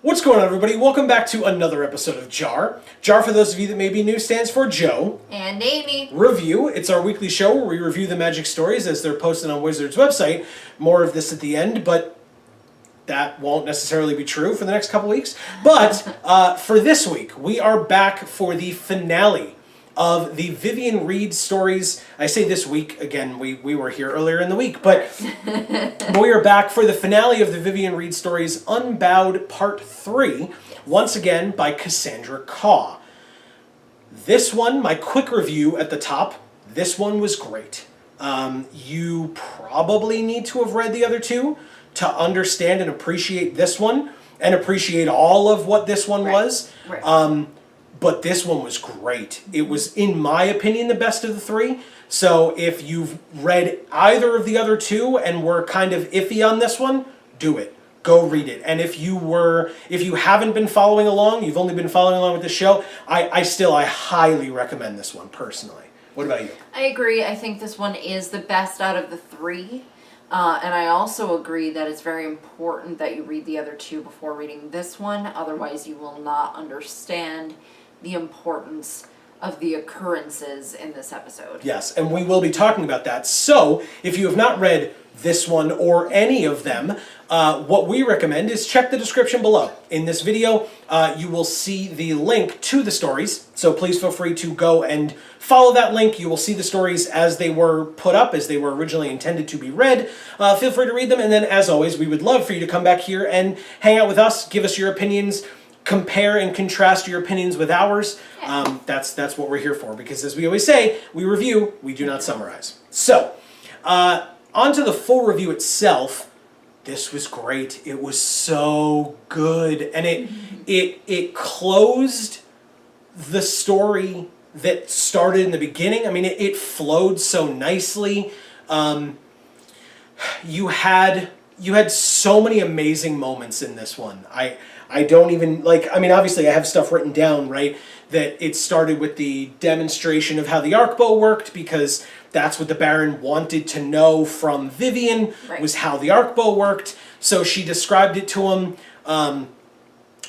What's going on, everybody? Welcome back to another episode of JaAR. JaAR, for those of you that may be new, stands for Joe. And Amy. Review. It's our weekly show where we review the magic stories as they're posted on Wizards' website. More of this at the end, but that won't necessarily be true for the next couple weeks. But for this week, we are back for the finale of the Vivien Reid stories. I say this week, again, we were here earlier in the week, but we are back for the finale of the Vivien Reid stories, Unbowed Part 3, once again by Cassandra Khaw. This one, my quick review at the top, this one was great. You probably need to have read the other two to understand and appreciate this one, and appreciate all of what this one was. Right. But this one was great. It was, in my opinion, the best of the three. So if you've read either of the other two and were kind of iffy on this one, do it. Go read it. And if you haven't been following along, you've only been following along with the show, I highly recommend this one personally. What about you? I agree. I think this one is the best out of the three. And I also agree that it's very important that you read the other two before reading this one. Otherwise, you will not understand the importance of the occurrences in this episode. Yes, and we will be talking about that. So, if you have not read this one or any of them, what we recommend is check the description below. In this video, you will see the link to the stories, so please feel free to go and follow that link. You will see the stories as they were put up, as they were originally intended to be read. Feel free to read them, and then, as always, we would love for you to come back here and hang out with us, give us your opinions, compare and contrast your opinions with ours. That's what we're here for, because as we always say, we review, we do not summarize. So, on to the full review itself. This was great. It was so good, and it closed the story that started in the beginning. I mean, it flowed so nicely. You had so many amazing moments in this one. I don't even, I mean, obviously I have stuff written down, right, that it started with the demonstration of how the arc bow worked, because that's what the Baron wanted to know from Vivien, right, was how the arc bow worked. So she described it to him.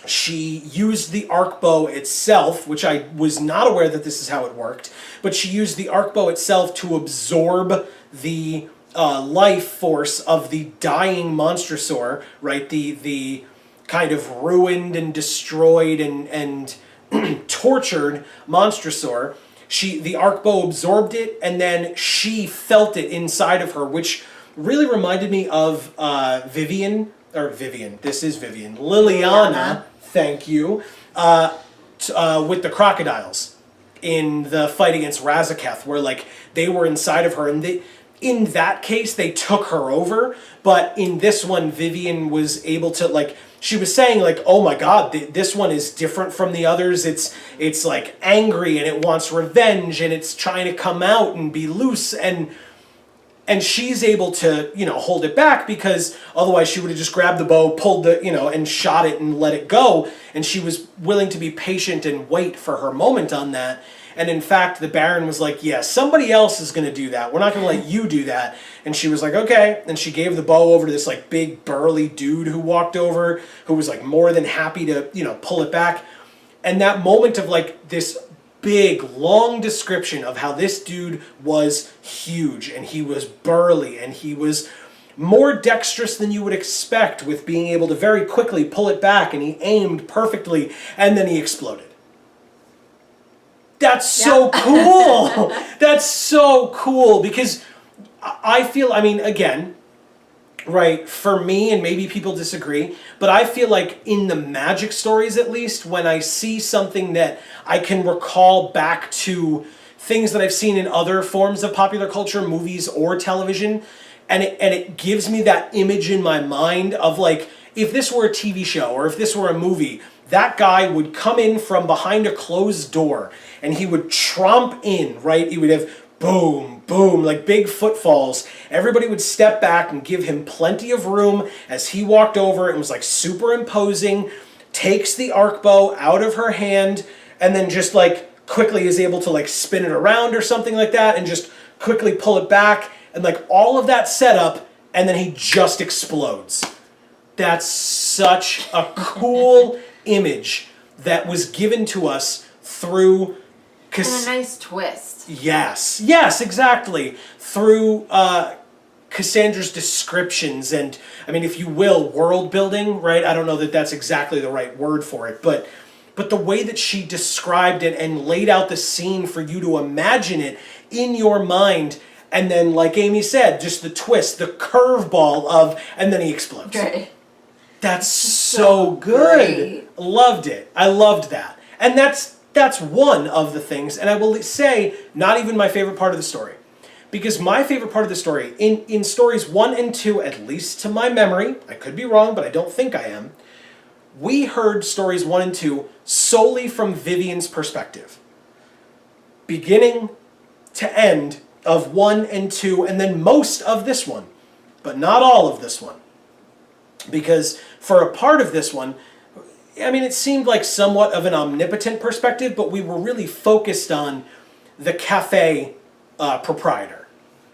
She used the arc bow itself, which I was not aware that this is how it worked, but she used the arc bow itself to absorb the life force of the dying Monstrosaur, right, the kind of ruined and destroyed and tortured Monstrosaur. The arc bow absorbed it, and then she felt it inside of her, which really reminded me of Liliana, thank you, with the crocodiles in the fight against Razaketh, where they were inside of her, and in that case they took her over, but in this one Vivien was able to, she was saying, oh my god, this one is different from the others. It's angry, and it wants revenge, and it's trying to come out and be loose, and she's able to, hold it back, because otherwise she would have just grabbed the bow, pulled and shot it and let it go, and she was willing to be patient and wait for her moment on that. And in fact, the Baron was like, yeah, somebody else is going to do that. We're not going to let you do that. And she was like, okay. And she gave the bow over to this big burly dude who walked over, who was more than happy to, pull it back. And that moment of this big, long description of how this dude was huge, and he was burly, and he was more dexterous than you would expect, with being able to very quickly pull it back, and he aimed perfectly, and then he exploded. That's so cool. That's so cool, because I feel, again, right, for me, and maybe people disagree, but I feel in the magic stories, at least, when I see something that I can recall back to things that I've seen in other forms of popular culture, movies or television, and it gives me that image in my mind of if this were a TV show or if this were a movie, that guy would come in from behind a closed door, and he would tromp in, right? He would have boom, boom, big footfalls. Everybody would step back and give him plenty of room as he walked over and was super imposing, takes the arc bow out of her hand, and then just quickly is able to spin it around or something like that, and just quickly pull it back, and all of that setup, and then he just explodes. That's such a cool image that was given to us through... And a nice twist. Yes, exactly. Through Cassandra's descriptions and, I mean, if you will, world building, right? I don't know that that's exactly the right word for it, but the way that she described it and laid out the scene for you to imagine it in your mind, and then, like Amy said, just the twist, the curveball of, and then he explodes. Right. That's so good. Great. Loved it. I loved that. And that's one of the things, and I will say, not even my favorite part of the story. Because my favorite part of the story, in stories 1 and 2, at least to my memory, I could be wrong, but I don't think I am, we heard stories 1 and 2 solely from Vivien's perspective. Beginning to end of 1 and 2, and then most of this one, but not all of this one. Because for a part of this one, I mean, it seemed like somewhat of an omnipotent perspective, but we were really focused on the cafe proprietor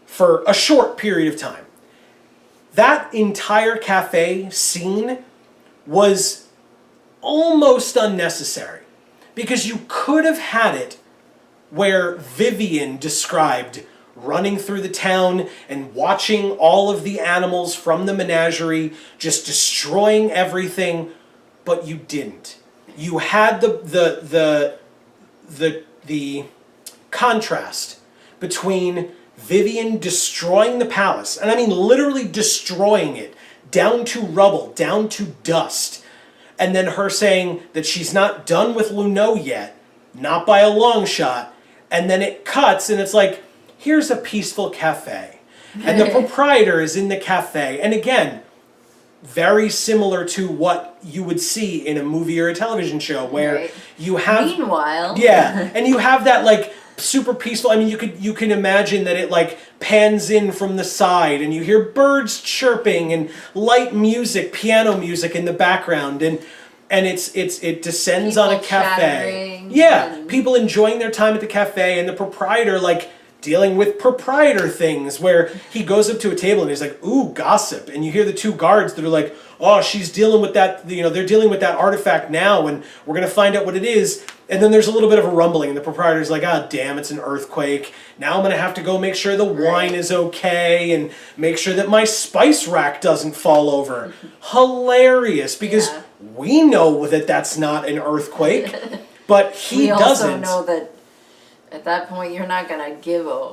for a short period of time. That entire cafe scene was almost unnecessary, because you could have had it where Vivien described running through the town and watching all of the animals from the menagerie just destroying everything, but you didn't. You had the contrast between Vivien destroying the palace, and I mean literally destroying it down to rubble, down to dust, and then her saying that she's not done with Luneau yet, not by a long shot, and then it cuts and it's like, here's a peaceful cafe. And the proprietor is in the cafe, and again, very similar to what you would see in a movie or a television show where you have... Meanwhile... Yeah, and you have that, like, super peaceful... I mean, you can imagine that it, like, pans in from the side, and you hear birds chirping, and light music, piano music in the background, and it descends people on a cafe. Yeah, people enjoying their time at the cafe, and the proprietor, like, dealing with proprietor things where he goes up to a table and he's like, ooh, gossip. And you hear the two guards that are like, oh, she's dealing with that, you know, they're dealing with that artifact now and we're going to find out what it is. And then there's a little bit of a rumbling and the proprietor's like, ah, damn, it's an earthquake. Now I'm going to have to go make sure the wine is okay and make sure that my spice rack doesn't fall over. Hilarious, because we know that that's not an earthquake, but he doesn't. We also know that at that point, you're not going to give a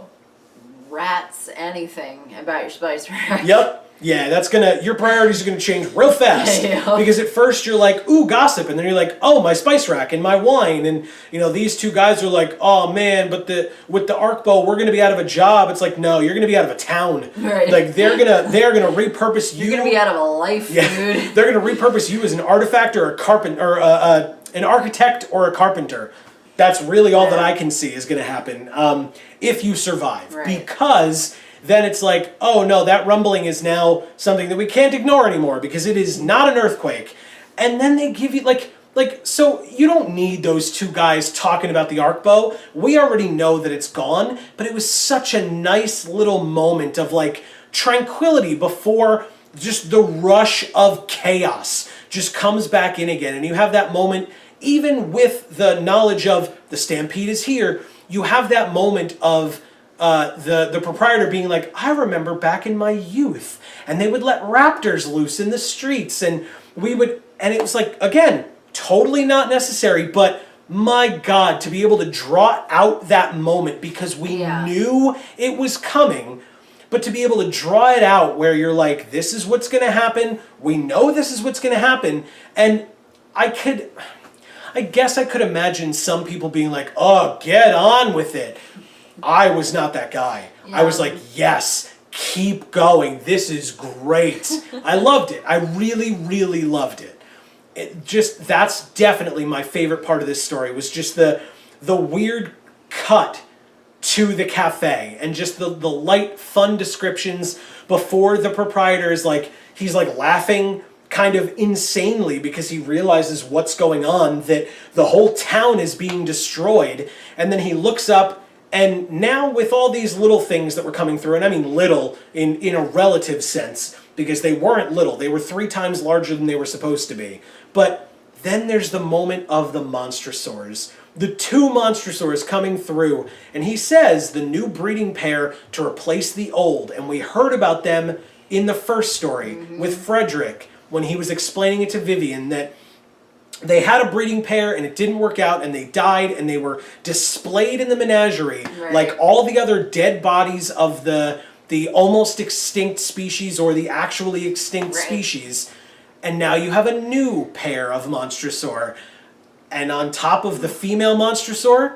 rat's anything about your spice rack. Yep. Yeah, that's gonna, your priorities are gonna change real fast. Yeah. Because at first you're like, ooh, gossip, and then you're like, oh, my spice rack and my wine, and you know, these two guys are like, oh man, but with the arc bow, we're gonna be out of a job. It's like, no, you're gonna be out of a town. Right. Like they're gonna repurpose you. You're gonna be out of a life, dude. They're gonna repurpose you as an artifact or a carpenter, or an architect or a carpenter. That's really all that I can see is going to happen if you survive. Right. Because then it's like, oh no, that rumbling is now something that we can't ignore anymore because it is not an earthquake. And then they give you, like so you don't need those two guys talking about the arc bow. We already know that it's gone, but it was such a nice little moment of like tranquility before just the rush of chaos just comes back in again. And you have that moment. Even with the knowledge of the stampede is here, you have that moment of the proprietor being like, I remember back in my youth, and they would let raptors loose in the streets, and it was like, again, totally not necessary, but my God, to be able to draw out that moment because we knew it was coming, but to be able to draw it out where you're like, this is what's going to happen, we know this is what's going to happen, and I guess I could imagine some people being like, oh, get on with it. I was not that guy. Yeah. I was like, yes, keep going. This is great. I loved it. I really, really loved it. That's definitely my favorite part of this story, was just the weird cut to the cafe and just the light, fun descriptions before the proprietor is like, he's like laughing kind of insanely because he realizes what's going on, that the whole town is being destroyed, and then he looks up And now with all these little things that were coming through, and I mean little in a relative sense, because they weren't little. They were 3 times larger than they were supposed to be. But then there's the moment of the Monstrosaurs. The 2 Monstrosaurs coming through, and he says the new breeding pair to replace the old. And we heard about them in the first story with Frederick when he was explaining it to Vivien that they had a breeding pair and it didn't work out and they died and they were displayed in the menagerie like all the other dead bodies of the almost extinct species or the actually extinct species. And now you have a new pair of Monstrosaur. And on top of the female Monstrosaur,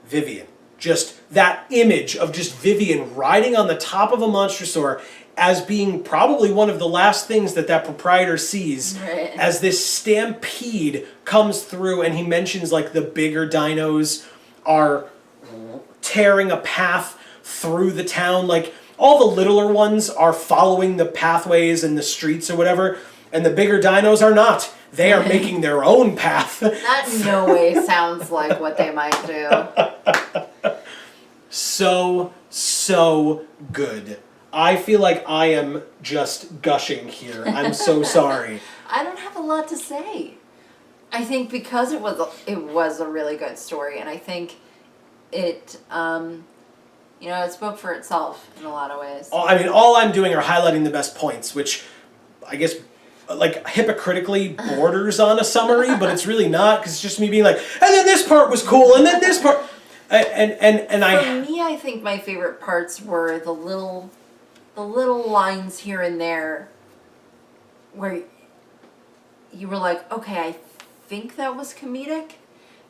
Vivien. Just that image of just Vivien riding on the top of a Monstrosaur as being probably one of the last things that proprietor sees as this stampede comes through, and he mentions like the bigger dinos are tearing a path through the town, like all the littler ones are following the pathways and the streets or whatever, and the bigger dinos are not. They are making their own path. That in no way sounds like what they might do. So good. I feel like I am just gushing here. I'm so sorry. I don't have a lot to say. I think because it was a really good story, and I think it it spoke for itself in a lot of ways. I mean, all I'm doing are highlighting the best points, which I guess like hypocritically borders on a summary, but it's really not, because it's just me being like, and then this part was cool, and then this part, For me, I think my favorite parts were the little lines here and there where you were like, okay, I think that was comedic,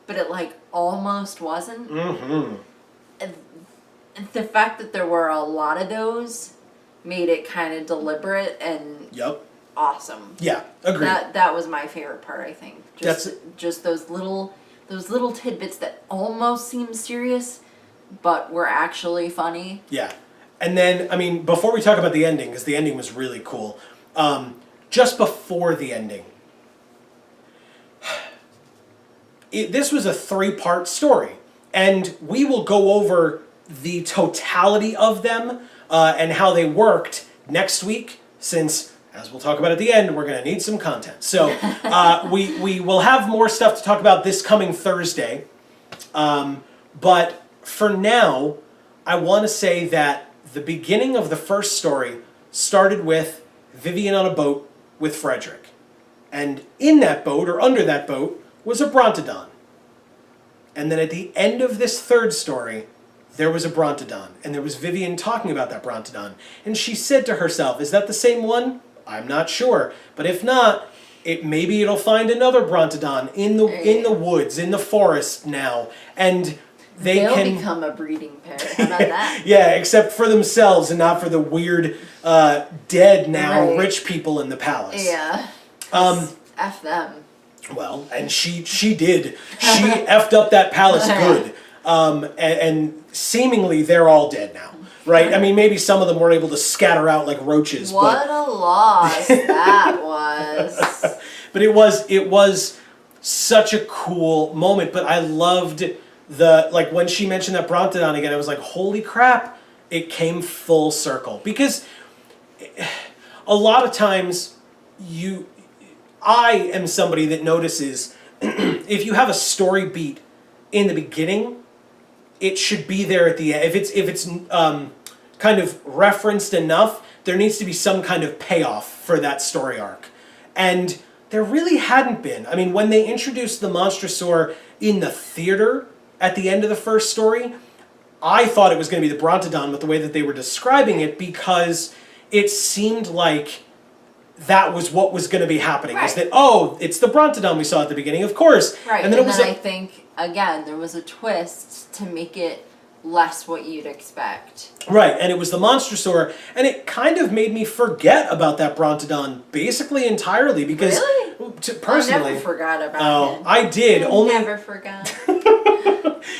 but it like almost wasn't. And the fact that there were a lot of those made it kind of deliberate and awesome. Yeah, agreed. That was my favorite part, I think. Just those little tidbits that almost seem serious, but were actually funny. Yeah. And then, I mean, before we talk about the ending, because the ending was really cool, just before the ending, this was a 3-part story, and we will go over the totality of them and how they worked next week, since, as we'll talk about at the end, we're going to need some content. So we will have more stuff to talk about this coming Thursday, but for now, I want to say that the beginning of the first story started with Vivien on a boat with Frederick. And in that boat, or under that boat, was a Brontodon. And then at the end of this third story, there was a Brontodon. And there was Vivien talking about that Brontodon. And she said to herself, is that the same one? I'm not sure. But if not, maybe it'll find another Brontodon in the woods, in the forest now. And they'll become a breeding pair. How about that? Yeah, except for themselves and not for the weird, dead now rich people in the palace. Yeah. F them. Well, and she did. She effed up that palace good. And seemingly they're all dead now. Right? I mean, maybe some of them were able to scatter out like roaches. What a loss that was. But it was such a cool moment. But I loved when she mentioned that Brontodon again, I was like, holy crap, it came full circle. Because a lot of times I am somebody that notices if you have a story beat in the beginning, it should be there at the end. If it's kind of referenced enough, there needs to be some kind of payoff for that story arc. And there really hadn't been. I mean, when they introduced the Monstrosaur in the theater at the end of the first story, I thought it was going to be the Brontodon with the way that they were describing it, because it seemed like that was what was going to be happening. Is that, it's the Brontodon we saw at the beginning, of course. Right, and then I think, again, there was a twist to make it less what you'd expect. Right, and it was the Monstrosaur, and it kind of made me forget about that Brontodon basically entirely, because personally, I never forgot about him. I did. Never forgot.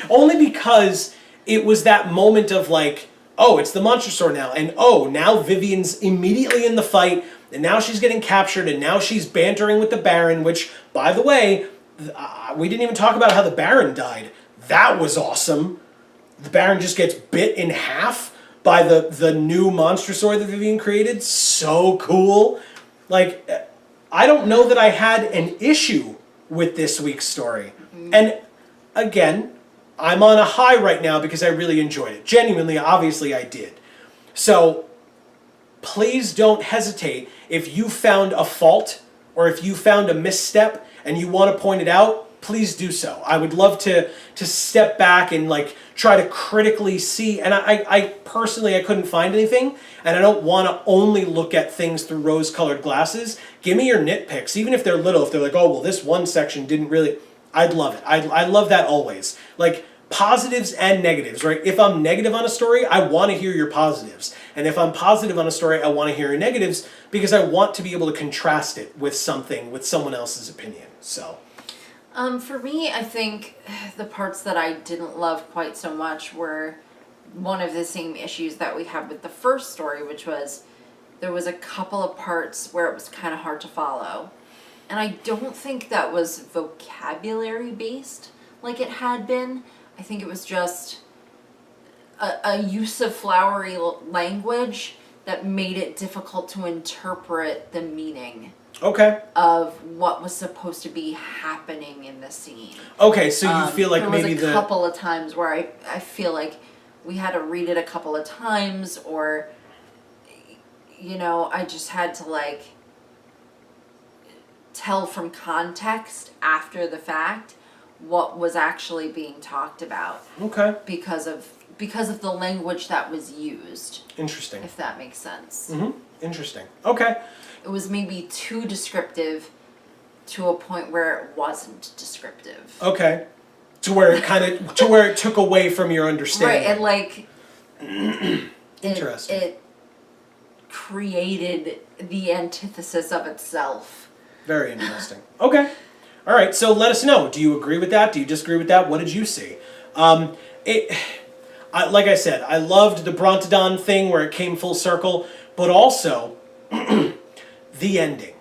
Only because it was that moment of like, oh, it's the Monstrosaur now, and now Vivien's immediately in the fight, and now she's getting captured, and now she's bantering with the Baron, which, by the way, we didn't even talk about how the Baron died. That was awesome. the Baron just gets bit in half by the new Monstrosaur that Vivien created. So cool. Like, I don't know that I had an issue with this week's story. And again, I'm on a high right now because I really enjoyed it. Genuinely, obviously I did. So please don't hesitate if you found a fault or if you found a misstep and you want to point it out, please do so. I would love to step back and like try to critically see. And I personally, I couldn't find anything, and I don't want to only look at things through rose-colored glasses. Give me your nitpicks, even if they're little. If they're like, oh, well, this one section didn't really, I'd love it. I love that always. Like, positives and negatives, right? If I'm negative on a story, I want to hear your positives. And if I'm positive on a story, I want to hear your negatives because I want to be able to contrast it with something, with someone else's opinion. So, for me, I think the parts that I didn't love quite so much were one of the same issues that we had with the first story, which was there was a couple of parts where it was kind of hard to follow. And I don't think that was vocabulary based like it had been. I think it was just a use of flowery language that made it difficult to interpret the meaning okay. of what was supposed to be happening in the scene. Okay, so you feel like there maybe was a couple of times where I feel like we had to read it a couple of times, or, you know, I just had to like tell from context after the fact what was actually being talked about. Okay. Because of the language that was used. Interesting. If that makes sense. Mm-hmm. Interesting. Okay. It was maybe too descriptive to a point where it wasn't descriptive. Okay. To where it took away from your understanding. Right, and like interesting. It created the antithesis of itself. Very interesting. Okay. All right, so let us know. Do you agree with that? Do you disagree with that? What did you see? Like I said, I loved the Brontodon thing where it came full circle, but also the ending.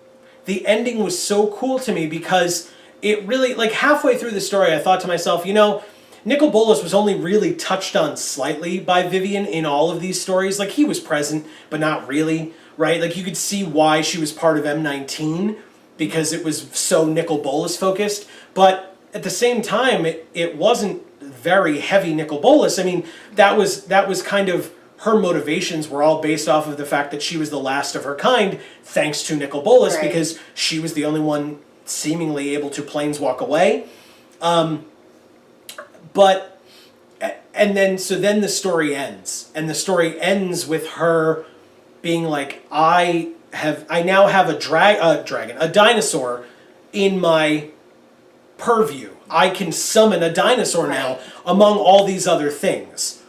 The ending was so cool to me because it really, like halfway through the story, I thought to myself, you know, Nicol Bolas was only really touched on slightly by Vivien in all of these stories. Like, he was present, but not really, right? Like, you could see why she was part of M19, because it was so Nicol Bolas focused, but at the same time, it wasn't very heavy Nicol Bolas. I mean, that was kind of, her motivations were all based off of the fact that she was the last of her kind, thanks to Nicol Bolas, right, because she was the only one seemingly able to planeswalk away. But, and then, so then the story ends, and the story ends with her being like, I now have a dinosaur in my purview. I can summon a dinosaur now among all these other things.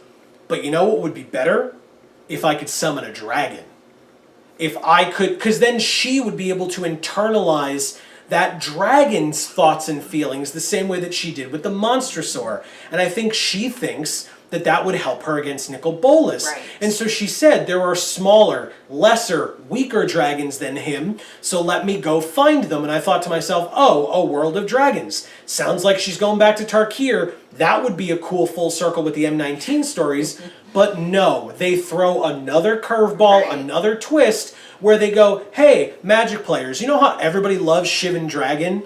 But you know what would be better? If I could summon a dragon. If I could, because then she would be able to internalize that dragon's thoughts and feelings the same way that she did with the Monstrosaur. And I think she thinks that would help her against Nicol Bolas. Right. And so she said, there are smaller, lesser, weaker dragons than him, so let me go find them. And I thought to myself, oh, a world of dragons. Sounds like she's going back to Tarkir. That would be a cool full circle with the M19 stories. But no, they throw another curveball, another twist, where they go, hey, Magic players, you know how everybody loves Shivan Dragon?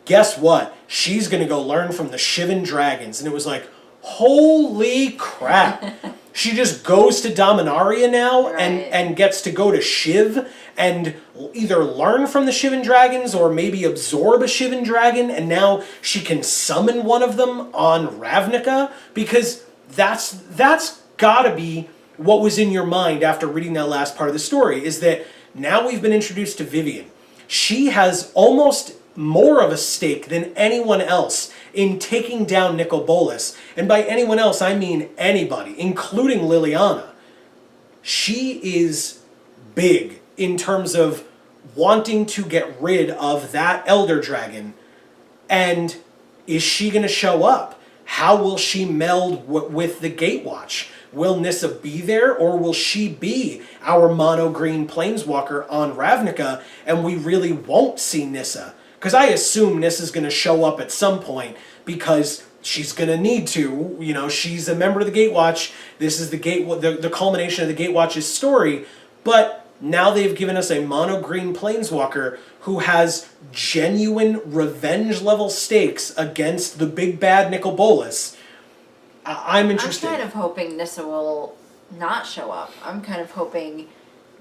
Guess what? She's going to go learn from the Shivan Dragons. And it was like, holy crap. She just goes to Dominaria now and gets to go to Shiv and either learn from the Shivan Dragons or maybe absorb a Shivan Dragon, and now she can summon one of them on Ravnica, because that's gotta be what was in your mind after reading that last part of the story, is that now we've been introduced to Vivien. She has almost more of a stake than anyone else in taking down Nicol Bolas. And by anyone else, I mean anybody, including Liliana. She is big in terms of wanting to get rid of that Elder Dragon. And is she going to show up? How will she meld with the Gatewatch? Will Nissa be there, or will she be our mono-green planeswalker on Ravnica, and we really won't see Nissa? Because I assume Nissa's going to show up at some point, because she's gonna need to. You know, she's a member of the Gatewatch. This is the culmination of the Gatewatch's story. But now they've given us a mono green planeswalker who has genuine revenge level stakes against the big bad Nicol Bolas. I'm interested. I'm kind of hoping Nissa will not show up. I'm kind of hoping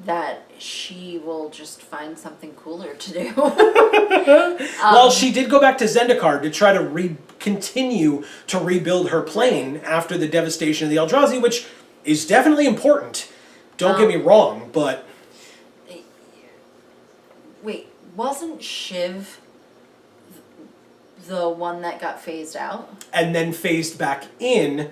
that she will just find something cooler to do. Well, she did go back to Zendikar to try to continue to rebuild her plane after the devastation of the Eldrazi, which is definitely important. Don't get me wrong, but... Wait, wasn't Shiv the one that got phased out? And then phased back in,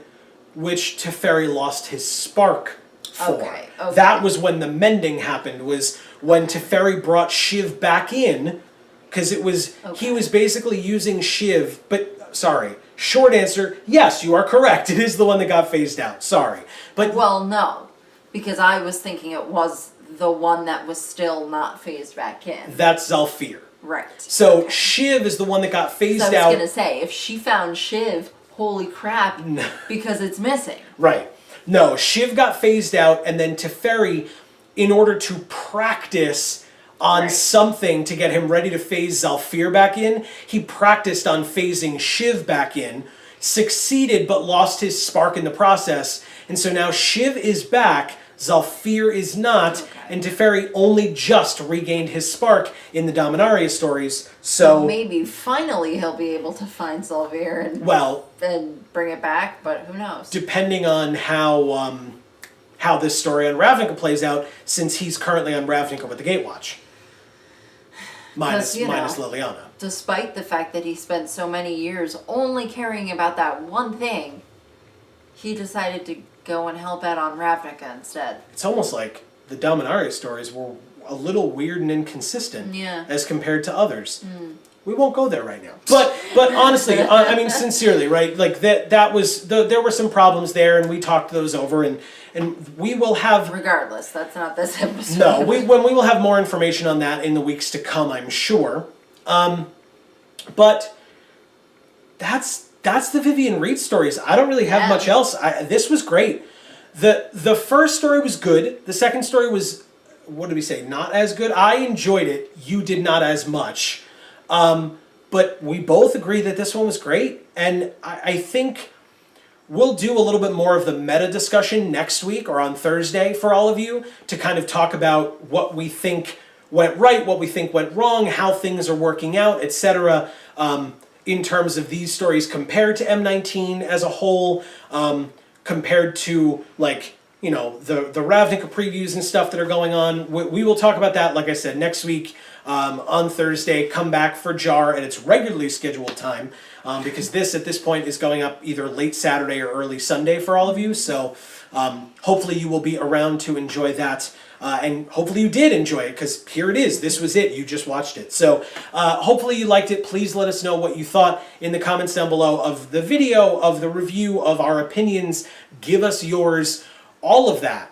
which Teferi lost his spark for. Okay. That was when the mending happened, was when Teferi brought Shiv back in, because it was, he was basically using Shiv, but, sorry, short answer, yes, you are correct, it is the one that got phased out, sorry. But well, no, because I was thinking it was the one that was still not phased back in. That's Zalfir. Right. So okay. Shiv is the one that got phased out. I was going to say, if she found Shiv, holy crap, because it's missing. Right. No, Shiv got phased out, and then Teferi, in order to practice on something to get him ready to phase Zalfir back in, he practiced on phasing Shiv back in, succeeded but lost his spark in the process, and so now Shiv is back, Zalfir is not, and Teferi only just regained his spark in the Dominaria stories, so... maybe finally he'll be able to find Zalfir and bring it back, but who knows? Depending on how this story on Ravnica plays out, since he's currently on Ravnica with the Gatewatch. Minus Liliana. Despite the fact that he spent so many years only caring about that one thing, he decided to go and help out on Ravnica instead. It's almost like the Dominaria stories were a little weird and inconsistent as compared to others. We won't go there right now. But honestly, I mean sincerely, right? Like that was there were some problems there, and we talked those over, and we will have. Regardless, that's not this episode. No, we will have more information on that in the weeks to come, I'm sure. But that's the Vivien Reid stories. I don't really have much else. This was great. The first story was good. The second story was, what did we say, not as good? I enjoyed it. You did not as much. But we both agree that this one was great. And I think we'll do a little bit more of the meta discussion next week or on Thursday for all of you to kind of talk about what we think went right, what we think went wrong, how things are working out, etc. In terms of these stories compared to M19 as a whole, compared to, like, you know, the Ravnica previews and stuff that are going on. We will talk about that, like I said, next week on Thursday. Come back for JaAR at its regularly scheduled time, because this, at this point, is going up either late Saturday or early Sunday for all of you. So hopefully you will be around to enjoy that. And hopefully you did enjoy it, because here it is. This was it. You just watched it. So hopefully you liked it. Please let us know what you thought in the comments down below of the video, of the review, of our opinions. Give us yours. All of that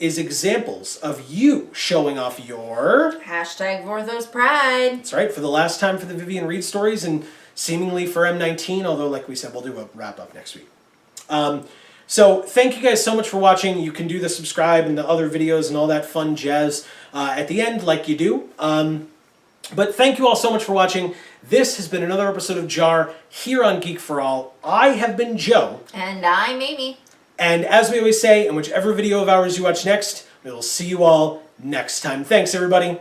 is examples of you showing off your... Hashtag Vorthos Pride. That's right. For the last time for the Vivien Reid stories, and seemingly for M19, although, like we said, we'll do a wrap-up next week. So thank you guys so much for watching. You can do the subscribe and the other videos and all that fun jazz at the end, like you do. But thank you all so much for watching. This has been another episode of JaAR here on Geek for All. I have been Joe. And I'm Amy. And as we always say, in whichever video of ours you watch next, we will see you all next time. Thanks, everybody.